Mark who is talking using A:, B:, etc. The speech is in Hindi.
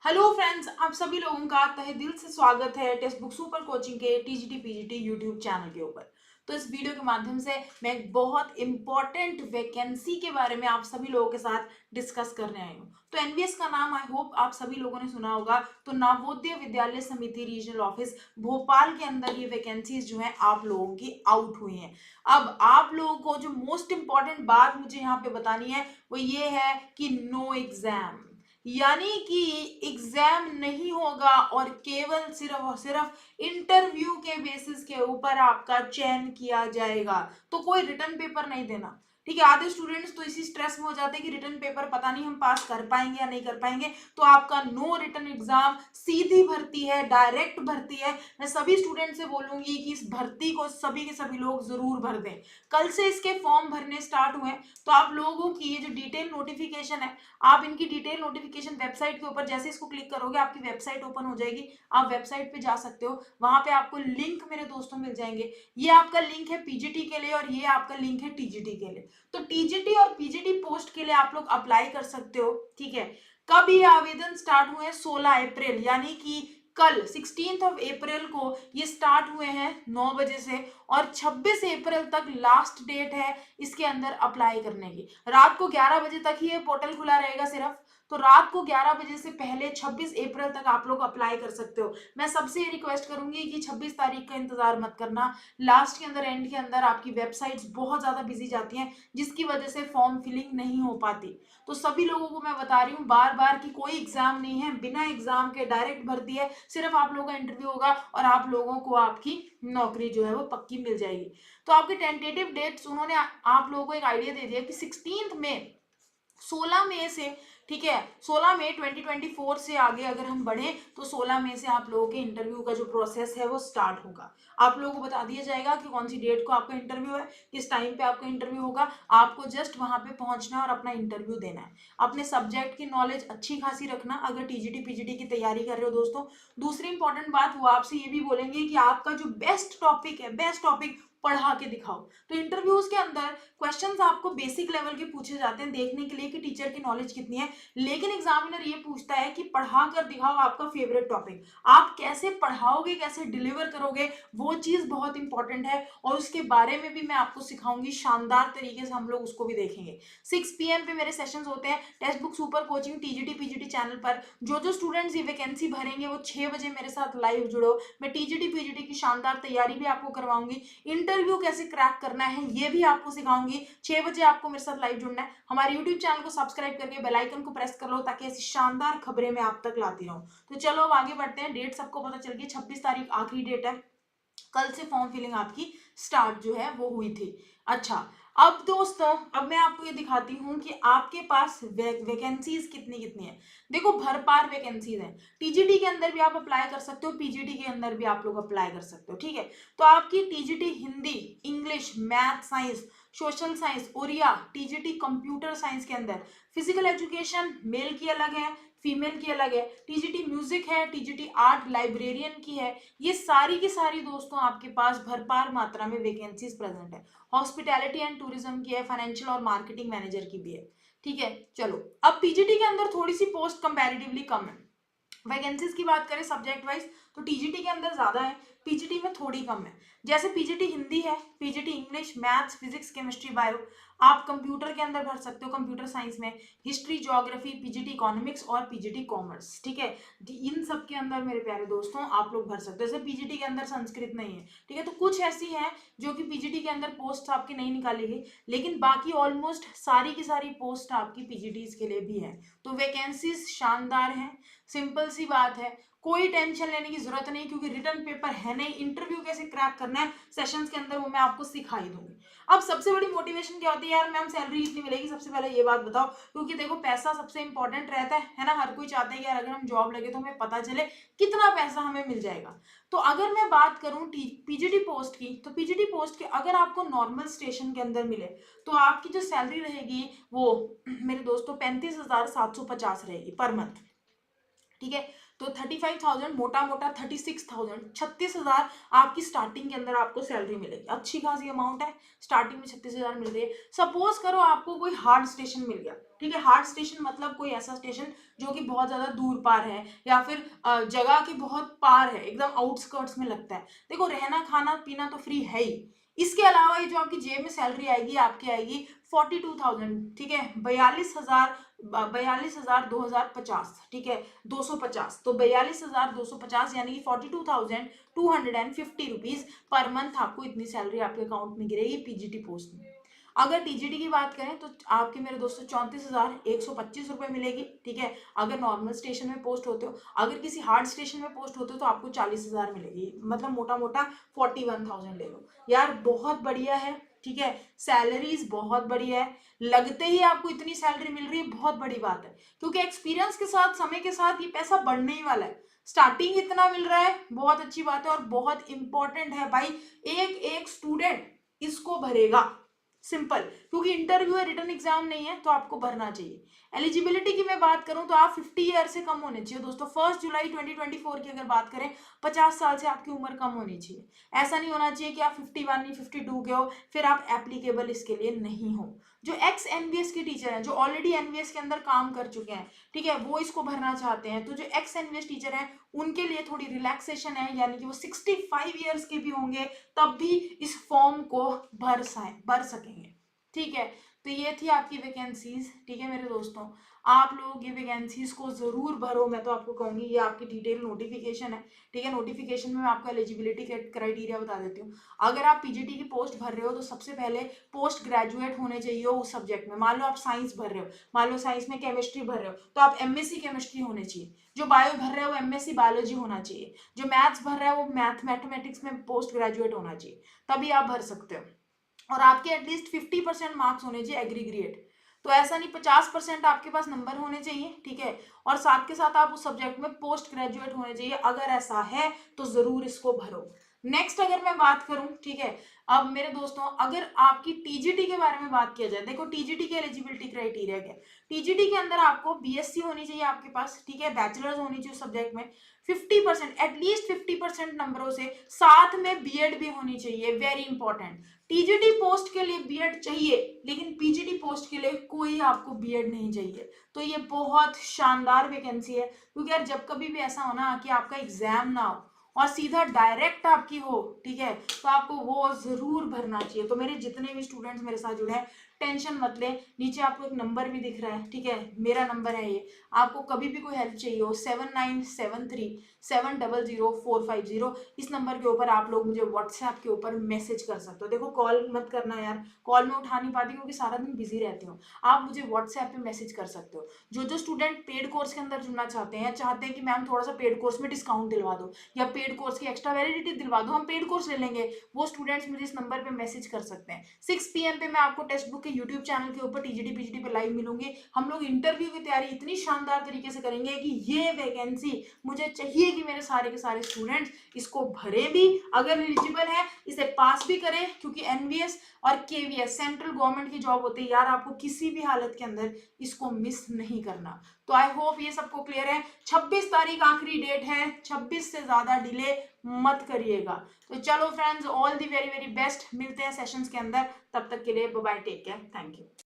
A: हेलो फ्रेंड्स, आप सभी लोगों का तहे दिल से स्वागत है टेक्स्ट बुक सुपर कोचिंग के टीजीटी पीजीटी यूट्यूब चैनल के ऊपर। तो इस वीडियो के माध्यम से मैं एक बहुत इंपॉर्टेंट वैकेंसी के बारे में आप सभी लोगों के साथ डिस्कस करने आई हूँ। तो एनवीएस का नाम आई होप आप सभी लोगों ने सुना होगा। तो नवोदय विद्यालय समिति रीजनल ऑफिस भोपाल के अंदर ये वैकेंसीज जो है आप लोगों की आउट हुई हैं। अब आप लोगों को जो मोस्ट इंपॉर्टेंट बात मुझे यहाँ पे बतानी है वो ये है कि नो एग्जाम, यानी कि एग्जाम नहीं होगा और केवल सिर्फ और सिर्फ इंटरव्यू के बेसिस के ऊपर आपका चयन किया जाएगा। तो कोई रिटर्न पेपर नहीं देना। ठीक है, आधे स्टूडेंट्स तो इसी स्ट्रेस में हो जाते हैं कि रिटर्न पेपर पता नहीं हम पास कर पाएंगे या नहीं कर पाएंगे। तो आपका नो रिटर्न एग्जाम, सीधी भर्ती है, डायरेक्ट भर्ती है। मैं सभी स्टूडेंट से बोलूंगी कि इस भर्ती को सभी के सभी लोग जरूर भर दें। कल से इसके फॉर्म भरने स्टार्ट हुए। तो आप लोगों की ये जो डिटेल नोटिफिकेशन है, आप इनकी डिटेल नोटिफिकेशन वेबसाइट के ऊपर जैसे इसको क्लिक करोगे आपकी वेबसाइट ओपन हो जाएगी। आप वेबसाइट पे जा सकते हो, वहां पे आपको लिंक मेरे दोस्तों मिल जाएंगे। ये आपका लिंक है पीजीटी के लिए और ये आपका लिंक है टीजीटी के लिए। तो टीजीटी और पीजीटी पोस्ट के लिए आप लोग अप्लाई कर सकते हो। ठीक है, कब ये आवेदन स्टार्ट हुए? 16 अप्रैल, यानी कि कल 16 अप्रैल को ये स्टार्ट हुए हैं 9 बजे से और 26 अप्रैल तक लास्ट डेट है इसके अंदर अप्लाई करने की। रात को 11 बजे तक ही ये पोर्टल खुला रहेगा सिर्फ। तो रात को 11 बजे से पहले 26 अप्रैल तक आप लोग अप्लाई कर सकते हो। मैं सबसे ये रिक्वेस्ट करूंगी कि 26 तारीख का इंतजार मत करना। लास्ट के अंदर, एंड के अंदर आपकी वेबसाइट्स बहुत ज्यादा बिजी जाती हैं, जिसकी वजह से फॉर्म फिलिंग नहीं हो पाती। तो सभी लोगों को मैं बता रही हूँ बार बार कि कोई एग्जाम नहीं है, बिना एग्जाम के डायरेक्ट भर्ती है। सिर्फ आप लोगों का इंटरव्यू होगा और आप लोगों को आपकी नौकरी जो है वो पक्की मिल जाएगी। तो आपके टेंटेटिव डेट्स उन्होंने आप लोगों को एक आइडिया दे दिया कि 16 मई, 16 मई से, ठीक है, 16 मई 2024 से आगे अगर हम बढ़े तो 16 मई से आप लोगों के इंटरव्यू का जो प्रोसेस है वो स्टार्ट होगा। आप लोगों को बता दिया जाएगा कि कौन सी डेट को आपका इंटरव्यू है, किस टाइम पे आपका इंटरव्यू होगा। आपको जस्ट वहां पे पहुंचना है और अपना इंटरव्यू देना है। अपने सब्जेक्ट की नॉलेज अच्छी खासी रखना अगर टीजीटी पीजीटी की तैयारी कर रहे हो दोस्तों। दूसरी इंपॉर्टेंट बात, वो आपसे ये भी बोलेंगे कि आपका जो बेस्ट टॉपिक है, बेस्ट टॉपिक पढ़ा के दिखाओ। तो इंटरव्यूज के अंदर क्वेश्चंस आपको बेसिक लेवल के पूछे जाते हैं देखने के लिए कि टीचर की नॉलेज कितनी है। लेकिन एग्जामिनर ये पूछता है कि पढ़ा कर दिखाओ आपका फेवरेट टॉपिक। आप कैसे पढ़ाओगे, कैसे डिलीवर करोगे, वो चीज बहुत इंपॉर्टेंट है और उसके बारे में भी मैं आपको सिखाऊंगी शानदार तरीके से। हम लोग उसको भी देखेंगे। 6 PM पे मेरे सेशंस होते हैं text book super coaching TGT PGT channel पर। जो स्टूडेंट्स ये वैकेंसी भरेंगे वो 6 बजे मेरे साथ लाइव जुड़ो। मैं टीजीटी पीजीटी की शानदार तैयारी भी आपको करवाऊंगी। इंटरव्यू कैसे क्रैक करना है ये भी आपको सिखाऊंगी। 6 बजे आपको मेरे साथ लाइव जुड़ना है। हमारे यूट्यूब चैनल को सब्सक्राइब करके बेल आइकन को प्रेस कर लो ताकि ऐसी शानदार खबरें मैं आप तक लाती रहूं। तो चलो अब आगे बढ़ते हैं। डेट सबको पता चल गई, 26 तारीख आखिरी डेट है। कल से फॉर्म फिलिंग आपकी स्टार्ट जो है वो हुई थी। अच्छा, अब दोस्तों, अब मैं आपको ये दिखाती हूँ कि आपके पास वैकेंसीज कितनी कितनी है। देखो, भरपार वैकेंसीज है। टीजीटी के अंदर भी आप अप्लाई कर सकते हो, पीजीटी के अंदर भी आप लोग अप्लाई कर सकते हो। ठीक है, तो आपकी TGT Hindi, English, math, science, social science, Oriya, TGT computer science के अंदर, फिजिकल एजुकेशन मेल की अलग है, फीमेल की अलग है, टीजीटी म्यूजिक है, टीजीटी आर्ट लाइब्रेरियन की है। ये सारी की सारी दोस्तों आपके पास भरपार मात्रा में वैकेंसीज प्रेजेंट है। हॉस्पिटैलिटी एंड टूरिज्म की है, फाइनेंशियल और मार्केटिंग मैनेजर की भी है। ठीक है, चलो अब पीजीटी के अंदर थोड़ी सी पोस्ट कंपैरेटिवली कम है। वैकेंसीज की बात करें सब्जेक्ट वाइज तो टीजीटी के अंदर ज्यादा है, पीजीटी में थोड़ी कम है। जैसे पीजीटी हिंदी है, PGT English, maths, physics, chemistry, bio. आप कंप्यूटर के अंदर भर सकते हो, कंप्यूटर साइंस में हिस्ट्री, ज्योग्राफी, पीजीटी इकोनॉमिक्स और पीजीटी कॉमर्स। ठीक है, इन सब के अंदर मेरे प्यारे दोस्तों आप लोग भर सकते हो। जैसे पीजीटी के अंदर संस्कृत नहीं है। ठीक है, तो कुछ ऐसी है जो कि पीजीटी के अंदर पोस्ट आपकी नहीं निकाली गई, लेकिन बाकी ऑलमोस्ट सारी की सारी पोस्ट आपकी पीजीटीज के लिए भी है। तो वैकेंसीज शानदार है। सिंपल सी बात है, कोई टेंशन लेने की जरूरत नहीं क्योंकि रिटर्न पेपर है नहीं। इंटरव्यू कैसे क्रैक करना है सेशंस के अंदर वो मैं आपको सिखा ही दूंगी। अब सबसे बड़ी मोटिवेशन क्या होती है, यार मैम सैलरी इतनी मिलेगी, सबसे पहले ये बात बताओ। क्योंकि देखो, पैसा सबसे इंपॉर्टेंट रहता है ना। हर कोई चाहता है कि यार अगर हम जॉब लगे तो हमें पता चले कितना पैसा हमें मिल जाएगा। तो अगर मैं बात करूं पीजीटी पोस्ट की, तो पीजीटी पोस्ट के अगर आपको नॉर्मल स्टेशन के अंदर मिले तो आपकी जो सैलरी रहेगी वो मेरे दोस्तों 35,750 रहेगी पर मंथ। ठीक है। तो 35,000 मोटा मोटा 36,000, 36,000 आपकी स्टार्टिंग के अंदर आपको सैलरी मिलेगी। अच्छी खासी अमाउंट है, स्टार्टिंग में 36,000 मिल रही है। सपोज करो आपको कोई हार्ड स्टेशन मिल गया, ठीक है। हार्ड स्टेशन मतलब कोई ऐसा स्टेशन जो कि बहुत ज्यादा दूर पार है या फिर जगह की बहुत पार है, एकदम आउटस्कर्ट्स में लगता है। देखो रहना खाना पीना तो फ्री है ही, इसके अलावा ये जो आपकी जेब में सैलरी आएगी आपकी आएगी 42,000, ठीक है। 42,000 2,050, ठीक है, 250। तो 42,250 यानी कि 42,250 रुपीज पर मंथ आपको इतनी सैलरी आपके अकाउंट में गिरेगी पीजीटी पोस्ट में। अगर टीजीटी की बात करें तो आपके मेरे दोस्तों 34,125 रुपए मिलेगी, ठीक है, अगर नॉर्मल स्टेशन में पोस्ट होते हो। अगर किसी हार्ड स्टेशन में पोस्ट होते हो तो आपको 40,000 मिलेगी, मतलब मोटा मोटा 41,000 ले लो यार, बहुत बढ़िया है, ठीक है। सैलरीज बहुत बढ़िया है, लगते ही आपको इतनी सैलरी मिल रही है, बहुत बड़ी बात है, क्योंकि एक्सपीरियंस के साथ समय के साथ ये पैसा बढ़ने ही वाला है। स्टार्टिंग इतना मिल रहा है, बहुत अच्छी बात है और बहुत इंपॉर्टेंट है भाई। एक एक स्टूडेंट इसको भरेगा, सिंपल, क्योंकि इंटरव्यू है, रिटन एग्जाम नहीं है, तो आपको भरना चाहिए। एलिजिबिलिटी की मैं बात करूं तो आप 50 ईयर से कम होने चाहिए दोस्तों। 1 जुलाई 2024 की अगर बात करें, 50 साल से आपकी उम्र कम होनी चाहिए। ऐसा नहीं होना चाहिए कि आप 51 या 52 के हो फिर आप एप्लीकेबल इसके लिए नहीं हो। जो एक्स एनवीएस के टीचर हैं, जो ऑलरेडी एनवीएस के अंदर काम कर चुके हैं, ठीक है, वो इसको भरना चाहते हैं। तो जो एक्स एनवीएस टीचर हैं उनके लिए थोड़ी रिलैक्सेशन है, यानी कि वो 65 ईयर्स के भी होंगे तब भी इस फॉर्म को भर सकेंगे, ठीक है। तो ये थी आपकी वैकेंसीज, ठीक है मेरे दोस्तों। आप लोग ये वैकेंसीज को जरूर भरो, मैं तो आपको कहूंगी, ये आपकी डिटेल नोटिफिकेशन है, ठीक है। नोटिफिकेशन में मैं आपको एलिजिबिलिटी क्राइटेरिया बता देती हूँ। अगर आप पीजीटी की पोस्ट भर रहे हो तो सबसे पहले पोस्ट ग्रेजुएट होने चाहिए हो उस सब्जेक्ट में। मान लो आप साइंस भर रहे हो, मान लो साइंस में केमिस्ट्री भर रहे हो तो आप एमएससी केमिस्ट्री होने चाहिए। जो बायो भर रहे हो एमएससी बायोलॉजी होना चाहिए। जो मैथ्स भर रहा है वो मैथमेटिक्स में पोस्ट ग्रेजुएट होना चाहिए, तभी आप भर सकते हो। और आपके एटलीस्ट 50% मार्क्स होने चाहिए एग्रीग्रेड। तो ऐसा नहीं, 50% आपके पास नंबर होने चाहिए, ठीक है। और साथ के साथ आप उस सब्जेक्ट में पोस्ट ग्रेजुएट होने चाहिए। अगर ऐसा है तो जरूर इसको भरो। नेक्स्ट अगर मैं बात करूं, ठीक है, अब मेरे दोस्तों अगर आपकी टीजीटी के बारे में बात किया जाए, देखो टीजीटी के एलिजिबिलिटी क्राइटेरिया क्या है। टीजीटी के अंदर आपको बीएससी होनी चाहिए आपके पास, ठीक है, बैचलर्स होनी चाहिए सब्जेक्ट में, 50% एटलीस्ट 50% नंबरों से, साथ में बीएड भी होनी चाहिए, वेरी इंपॉर्टेंट। टीजीटी पोस्ट के लिए बीएड चाहिए, लेकिन पीजीटी पोस्ट के लिए कोई आपको बीएड नहीं चाहिए। तो ये बहुत शानदार वैकेंसी है, क्योंकि यार जब कभी भी ऐसा होना कि आपका एग्जाम ना हो और सीधा डायरेक्ट आपकी हो, ठीक है, तो आपको वो जरूर भरना चाहिए। तो मेरे जितने भी स्टूडेंट्स मेरे साथ जुड़े हैं, टेंशन मत लें, नीचे आपको एक नंबर भी दिख रहा है, ठीक है, मेरा नंबर है ये। आपको कभी भी कोई हेल्प चाहिए हो 7973700450, इस नंबर के ऊपर आप लोग मुझे व्हाट्सएप के ऊपर मैसेज कर सकते हो। देखो कॉल मत करना यार, कॉल में उठा नहीं पाती क्योंकि सारा दिन बिजी रहती हूँ। आप मुझे व्हाट्सएप पे मैसेज कर सकते हो। जो स्टूडेंट पेड कोर्स के अंदर जुड़ना चाहते हैं, चाहते हैं कि मैम थोड़ा सा पेड कोर्स में डिस्काउंट दिलवा दो या पेड कोर्स की एक्स्ट्रा वैलिडिटी दिलवा दो, हम पेड कोर्स ले लेंगे, वो स्टूडेंट्स मुझे इस नंबर पे मैसेज कर सकते हैं। 6 PM पे मैं आपको टेक्स्ट बुक के यूट्यूब चैनल के ऊपर टीजीटी पीजीटी पे लाइव मिलूंगी। हम लोग इंटरव्यू की तैयारी इतनी शानदार तरीके से करेंगे कि ये वैकेंसी मुझे चाहिए कि मेरे सारे के सारे स्टूडेंट्स इसको भरे भी, अगर एलिजिबल है इसे पास भी करें, क्योंकि एनवीएस और केवीएस सेंट्रल गवर्नमेंट की जॉब होती है यार, आपको किसी भी हालत के अंदर इसको मिस नहीं करना। तो आई होप ये सबको क्लियर है। 26 तारीख आखिरी डेट है, 26 से ज्यादा डिले मत करिएगा। तो चलो friends, all the very very best, मिलते हैं सेशंस के अंदर, तब तक के लिए bye bye, take care, thank you.